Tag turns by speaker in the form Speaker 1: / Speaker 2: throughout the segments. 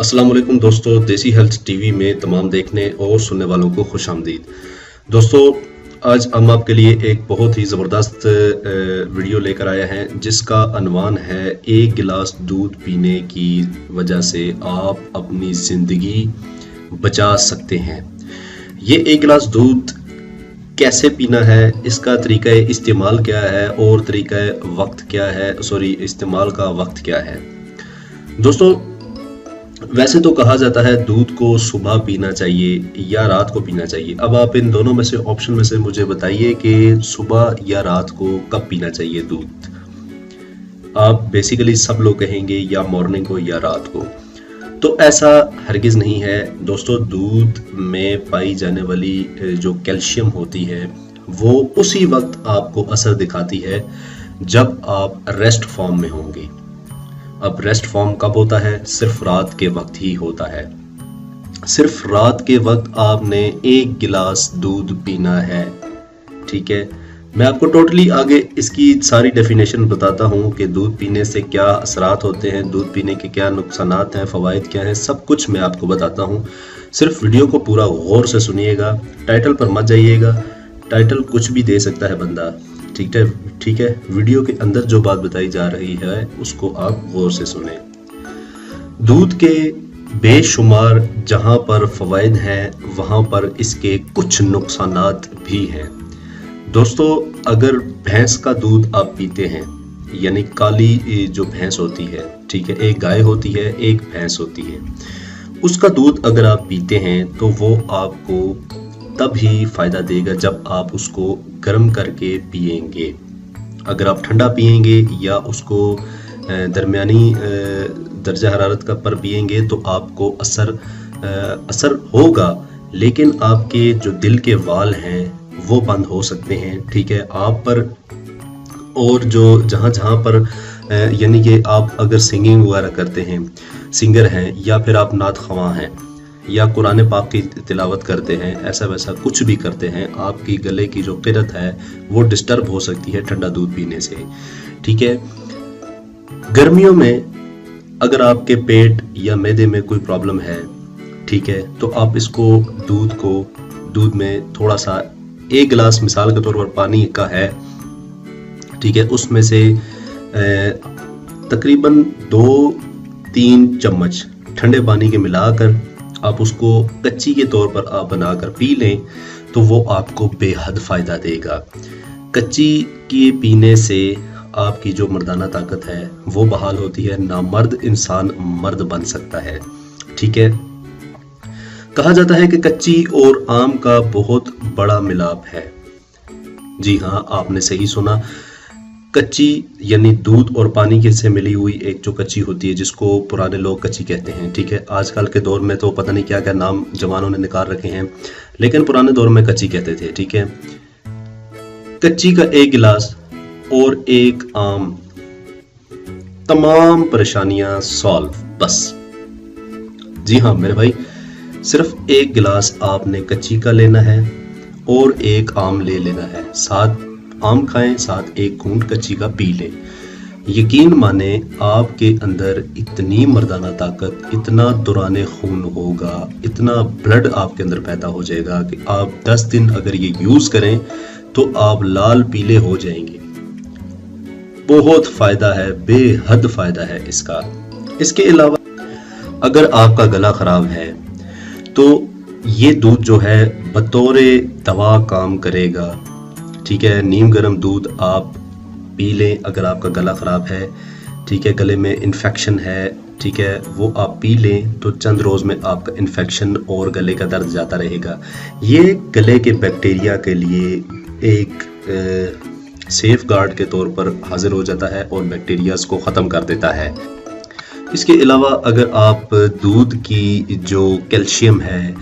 Speaker 1: अस्सलाम वालेकुम दोस्तों, देसी हेल्थ टीवी में तमाम देखने और सुनने वालों को खुशामदीद। दोस्तों, आज हम आपके लिए एक बहुत ही ज़बरदस्त वीडियो लेकर आए हैं जिसका अनवान है एक गिलास दूध पीने की वजह से आप अपनी ज़िंदगी बचा सकते हैं। ये एक गिलास दूध कैसे पीना है, इसका तरीका इस्तेमाल क्या है और तरीका वक्त क्या है, इस्तेमाल का वक्त क्या है। दोस्तों, वैसे तो कहा जाता है दूध को सुबह पीना चाहिए या रात को पीना चाहिए। अब आप इन दोनों में से ऑप्शन में से मुझे बताइए कि सुबह या रात को कब पीना चाहिए दूध। आप बेसिकली सब लोग कहेंगे या मॉर्निंग को या रात को। तो ऐसा हरगिज़ नहीं है दोस्तों। दूध में पाई जाने वाली जो कैल्शियम होती है वो उसी वक्त आपको असर दिखाती है जब आप रेस्ट फॉर्म में होंगे। अब रेस्ट फॉर्म कब होता है? सिर्फ रात के वक्त ही होता है। सिर्फ रात के वक्त आपने एक गिलास दूध पीना है, ठीक है। मैं आपको टोटली आगे इसकी सारी डेफिनेशन बताता हूँ कि दूध पीने से क्या असरात होते हैं, दूध पीने के क्या नुकसानात हैं, फ़वाइद क्या हैं, सब कुछ मैं आपको बताता हूँ। सिर्फ वीडियो को पूरा गौर से सुनिएगा, टाइटल पर मत जाइएगा। टाइटल कुछ भी दे सकता है बंदा, ठीक है। वीडियो के अंदर जो बात बताई जा रही है उसको आप गौर से सुने। दूध के बेशुमार जहां पर फ़वाइद हैं वहां पर इसके कुछ नुकसानात भी हैं। दोस्तों, अगर भैंस का दूध आप पीते हैं, यानी काली जो भैंस होती है, ठीक है, एक गाय होती है एक भैंस होती है, उसका दूध अगर आप पीते हैं तो वो आपको तब ही फ़ायदा देगा जब आप उसको गर्म करके पिएंगे। अगर आप ठंडा पिएंगे या उसको दरमियानी दर्जा हरारत का पर पिएंगे तो आपको असर होगा, लेकिन आपके जो दिल के वाल हैं वो बंद हो सकते हैं, ठीक है, आप पर। और जो जहाँ पर यानी कि आप अगर सिंगिंग वगैरह करते हैं, सिंगर हैं, या फिर आप नात ख्वां हैं या कुरान पाक की तिलावत करते हैं, ऐसा वैसा कुछ भी करते हैं, आपकी गले की जो किरत है वो डिस्टर्ब हो सकती है ठंडा दूध पीने से, ठीक है। गर्मियों में अगर आपके पेट या मैदे में कोई प्रॉब्लम है, ठीक है, तो आप इसको दूध में थोड़ा सा एक गिलास मिसाल के तौर पर पानी का है, ठीक है, उसमें से तकरीबन 2-3 चम्मच ठंडे पानी के मिलाकर आप उसको कच्ची के तौर पर आप बनाकर पी लें तो वो आपको बेहद फ़ायदा देगा। कच्ची के पीने से आपकी जो मर्दाना ताकत है वो बहाल होती है, नामर्द इंसान मर्द बन सकता है, ठीक है। कहा जाता है कि कच्ची और आम का बहुत बड़ा मिलाप है। जी हाँ, आपने सही सुना। कच्ची यानी दूध और पानी के से मिली हुई एक जो कच्ची होती है जिसको पुराने लोग कच्ची कहते हैं, ठीक है। आजकल के दौर में तो पता नहीं क्या क्या नाम जवानों ने निकाल रखे हैं, लेकिन पुराने दौर में कच्ची कहते थे, ठीक है। कच्ची का एक गिलास और एक आम, तमाम परेशानियां सॉल्व, बस। जी हाँ मेरे भाई, सिर्फ एक गिलास आपने कच्ची का लेना है और एक आम ले लेना है, साथ आम खाएं, साथ एक घूंट कच्ची का पी लें। यकीन माने आपके अंदर इतनी मर्दाना ताकत, इतना दौराने खून होगा, इतना ब्लड आपके अंदर पैदा हो जाएगा कि आप 10 दिन अगर ये यूज करें तो आप लाल पीले हो जाएंगे। बहुत फायदा है, बेहद फायदा है इसका। इसके अलावा अगर आपका गला खराब है तो ये दूध जो है बतौरे दवा काम करेगा, ठीक है। नीम गर्म दूध आप पी लें अगर आपका गला ख़राब है, ठीक है, गले में इन्फेक्शन है, ठीक है, वो आप पी लें तो चंद रोज़ में आपका इन्फेक्शन और गले का दर्द जाता रहेगा। ये गले के बैक्टीरिया के लिए एक सेफ गार्ड के तौर पर हाजिर हो जाता है और बैक्टीरियाज को ख़त्म कर देता है। इसके अलावा अगर आप दूध की जो कैल्शियम है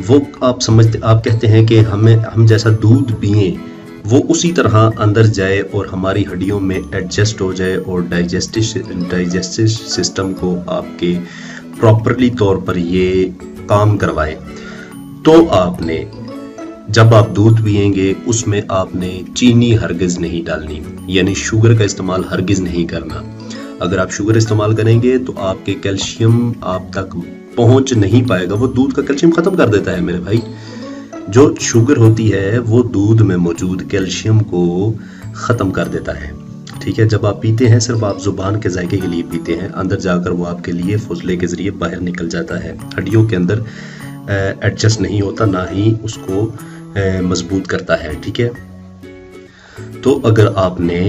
Speaker 1: वो आप कहते हैं कि हम जैसा दूध पिएं वो उसी तरह अंदर जाए और हमारी हड्डियों में एडजस्ट हो जाए और डाइजेस्टिव सिस्टम को आपके प्रॉपरली तौर पर ये काम करवाए, तो आपने जब आप दूध पिएंगे उसमें आपने चीनी हरगिज़ नहीं डालनी, यानी शुगर का इस्तेमाल हरगिज़ नहीं करना। अगर आप शुगर इस्तेमाल करेंगे तो आपके कैल्शियम आप तक पहुंच नहीं पाएगा, वो दूध का कैल्शियम खत्म कर देता है मेरे भाई। जो शुगर होती है वो दूध में मौजूद कैल्शियम को ख़त्म कर देता है। ठीक है, जब आप पीते हैं सिर्फ आप ज़ुबान के जायके के लिए पीते हैं, अंदर जाकर वो आपके लिए फुजले के ज़रिए बाहर निकल जाता है, हड्डियों के अंदर एडजस्ट नहीं होता, ना ही उसको मजबूत करता है। ठीक है, तो अगर आपने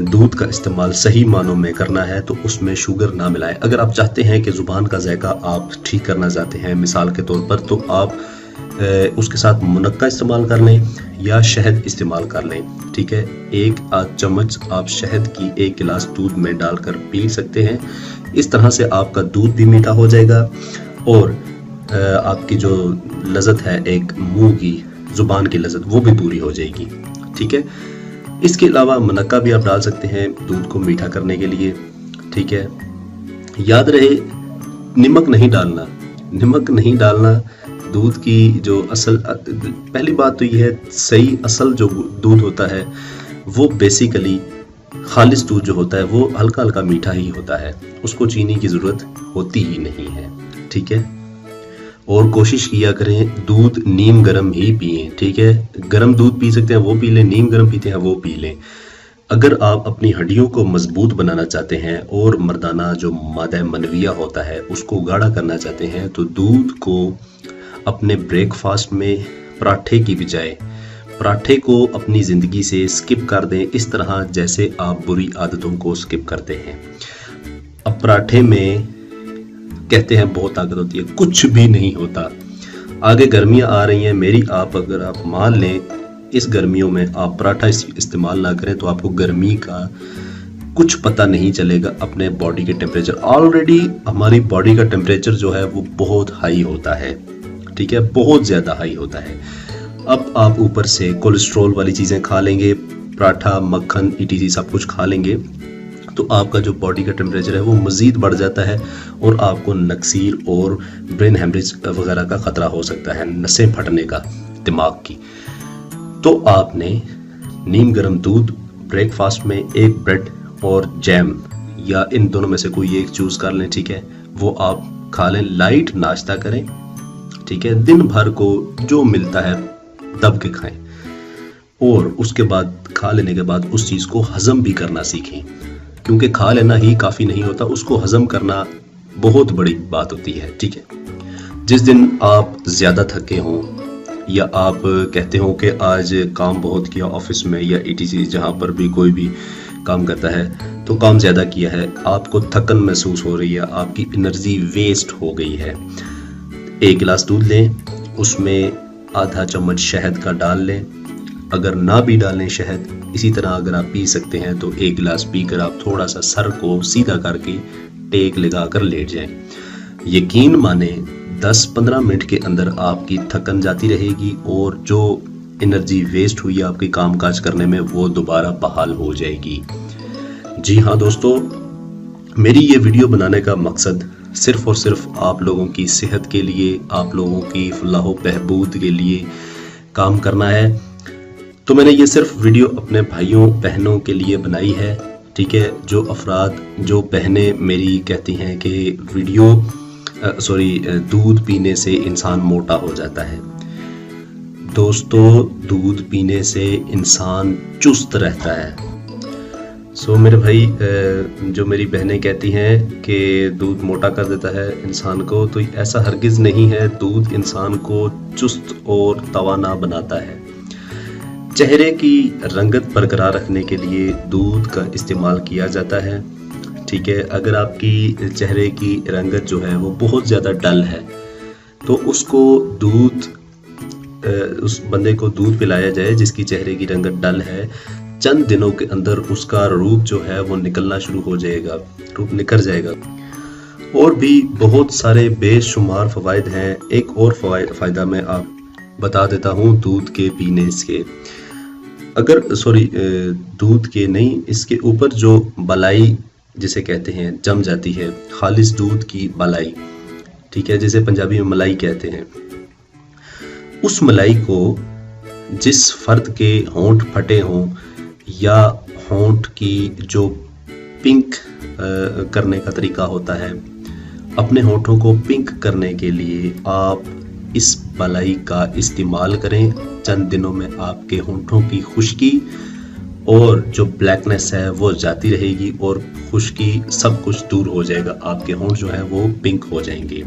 Speaker 1: दूध का इस्तेमाल सही मानों में करना है तो उसमें शुगर ना मिलाएं। अगर आप चाहते हैं कि ज़ुबान का जायका आप ठीक करना चाहते हैं मिसाल के तौर पर, तो आप उसके साथ मुनक्का इस्तेमाल कर लें या शहद इस्तेमाल कर लें। ठीक है, 1 आध चम्मच आप शहद की 1 गिलास दूध में डालकर पी सकते हैं। इस तरह से आपका दूध भी मीठा हो जाएगा और आपकी जो लज़्ज़त है, एक मुंह की ज़ुबान की लज़्ज़त, वो भी पूरी हो जाएगी। ठीक है, इसके अलावा मुनक्का भी आप डाल सकते हैं दूध को मीठा करने के लिए। ठीक है, याद रहे नमक नहीं डालना, नमक नहीं डालना। दूध की जो असल, पहली बात तो ये है, सही असल जो दूध होता है वो बेसिकली खालिस दूध जो होता है वो हल्का हल्का मीठा ही होता है, उसको चीनी की ज़रूरत होती ही नहीं है। ठीक है, और कोशिश किया करें दूध नीम गर्म ही पिएं। ठीक है, गर्म दूध पी सकते हैं वो पी लें, नीम गर्म पीते हैं वो पी लें। अगर आप अपनी हड्डियों को मजबूत बनाना चाहते हैं और मर्दाना जो मादा मनविया होता है उसको गाढ़ा करना चाहते हैं, तो दूध को अपने ब्रेकफास्ट में पराठे की बजाय पराठे को अपनी ज़िंदगी से स्किप कर दें, इस तरह जैसे आप बुरी आदतों को स्किप करते हैं। अब पराठे में कहते हैं बहुत ताकत होती है, कुछ भी नहीं होता। आगे गर्मियां आ रही हैं मेरी, अगर आप मान लें इस गर्मियों में आप पराठा इस्तेमाल ना करें तो आपको गर्मी का कुछ पता नहीं चलेगा अपने बॉडी के टेम्परेचर। ऑलरेडी हमारी बॉडी का टेम्परेचर जो है वो बहुत हाई होता है। ठीक है, बहुत ज़्यादा हाई होता है। अब आप ऊपर से कोलेस्ट्रॉल वाली चीज़ें खा लेंगे, पराठा, मक्खन, ETC सब कुछ खा लेंगे, तो आपका जो बॉडी का टेम्परेचर है वो मज़ीद बढ़ जाता है और आपको नक्सीर और ब्रेन हेमरेज वगैरह का ख़तरा हो सकता है, नसें फटने का दिमाग की। तो आपने नीम गर्म दूध ब्रेकफास्ट में 1 ब्रेड और जैम या इन दोनों में से कोई एक चूज़ कर लें। ठीक है, वो आप खा लें, लाइट नाश्ता करें। ठीक है, दिन भर को जो मिलता है दब के खाएं और उसके बाद खा लेने के बाद उस चीज़ को हज़म भी करना सीखें, क्योंकि खा लेना ही काफ़ी नहीं होता, उसको हज़म करना बहुत बड़ी बात होती है। ठीक है, जिस दिन आप ज़्यादा थके हों या आप कहते हो कि आज काम बहुत किया ऑफिस में या ETC जहाँ पर भी कोई भी काम करता है, तो काम ज़्यादा किया है, आपको थकन महसूस हो रही है, आपकी एनर्जी वेस्ट हो गई है, 1 गिलास दूध लें, उसमें आधा चम्मच शहद का डाल लें। अगर ना भी डालें शहद, इसी तरह अगर आप पी सकते हैं तो 1 गिलास पीकर आप थोड़ा सा सर को सीधा करके टेक लगाकर लेट जाएं। यकीन माने 10-15 मिनट के अंदर आपकी थकन जाती रहेगी और जो एनर्जी वेस्ट हुई है आपके काम काज करने में वो दोबारा बहाल हो जाएगी। जी हाँ दोस्तों, मेरी ये वीडियो बनाने का मकसद सिर्फ और सिर्फ आप लोगों की सेहत के लिए, आप लोगों की फलाह बहबूद के लिए काम करना है। तो मैंने ये सिर्फ वीडियो अपने भाइयों बहनों के लिए बनाई है। ठीक है, जो अफराद, जो बहनें मेरी कहती हैं कि दूध पीने से इंसान मोटा हो जाता है। दोस्तों, दूध पीने से इंसान चुस्त रहता है। मेरे भाई, जो मेरी बहनें कहती हैं कि दूध मोटा कर देता है इंसान को, तो ऐसा हरगिज़ नहीं है। दूध इंसान को चुस्त और तवाना बनाता है। चेहरे की रंगत बरकरार रखने के लिए दूध का इस्तेमाल किया जाता है। ठीक है, अगर आपकी चेहरे की रंगत जो है वो बहुत ज़्यादा डल है तो उसको उस बंदे को दूध पिलाया जाए जिसकी चेहरे की रंगत डल है। चंद दिनों के अंदर उसका रूप जो है वो निकलना शुरू हो जाएगा, रूप निखर जाएगा। और भी बहुत सारे बेशुमार फ़वाइद हैं। एक और फ़ायदा मैं आप बता देता हूँ दूध के पीने से। दूध के नहीं, इसके ऊपर जो बलाई जिसे कहते हैं जम जाती है, खालिस दूध की मलाई, ठीक है, जिसे पंजाबी में मलाई कहते हैं, उस मलाई को जिस फर्द के होंठ फटे हों या होंठ की जो पिंक करने का तरीका होता है, अपने होठों को पिंक करने के लिए आप इस मलाई का इस्तेमाल करें। चंद दिनों में आपके होठों की खुश्की और जो ब्लैकनेस है वो जाती रहेगी और खुश्की सब कुछ दूर हो जाएगा। आपके होंठ जो है वो पिंक हो जाएंगे।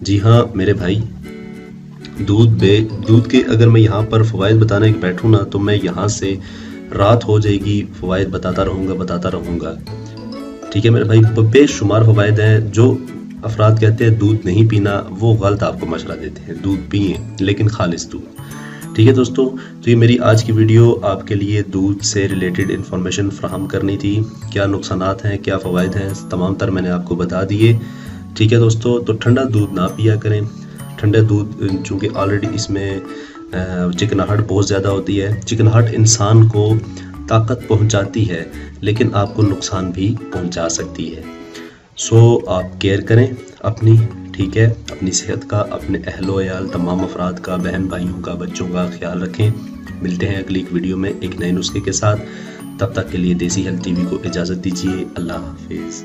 Speaker 1: जी हाँ मेरे भाई, दूध के अगर मैं यहाँ पर फ़वाइद बताने बैठूँ ना तो मैं यहाँ से रात हो जाएगी, फ़वाइद बताता रहूँगा। ठीक है मेरे भाई, बेशुमार फ़वाइद हैं। जो अफराद कहते हैं दूध नहीं पीना, वो गलत आपको मशवरा देते हैं। दूध पिए, लेकिन खालिस दूध। ठीक है दोस्तों, तो ये मेरी आज की वीडियो आपके लिए दूध से रिलेटेड इन्फॉर्मेशन फ्राहम करनी थी। क्या नुकसानात हैं, क्या फ़वाइद हैं, तमाम तर मैंने आपको बता दिए। ठीक है दोस्तों, तो ठंडा दूध ना पिया करें। ठंडा दूध चूँकि ऑलरेडी इसमें चिकनाहट बहुत ज़्यादा होती है। चिकनाहट इंसान को ताकत पहुंचाती है, लेकिन आपको नुकसान भी पहुंचा सकती है। सो आप केयर करें अपनी, ठीक है, अपनी सेहत का, अपने अहलो अयाल तमाम अफराद का, बहन भाइयों का, बच्चों का ख्याल रखें। मिलते हैं अगली एक वीडियो में एक नए नुस्खे के साथ। तब तक के लिए देसी हेल्थ टीवी को इजाज़त दीजिए। अल्लाह हाफिज़।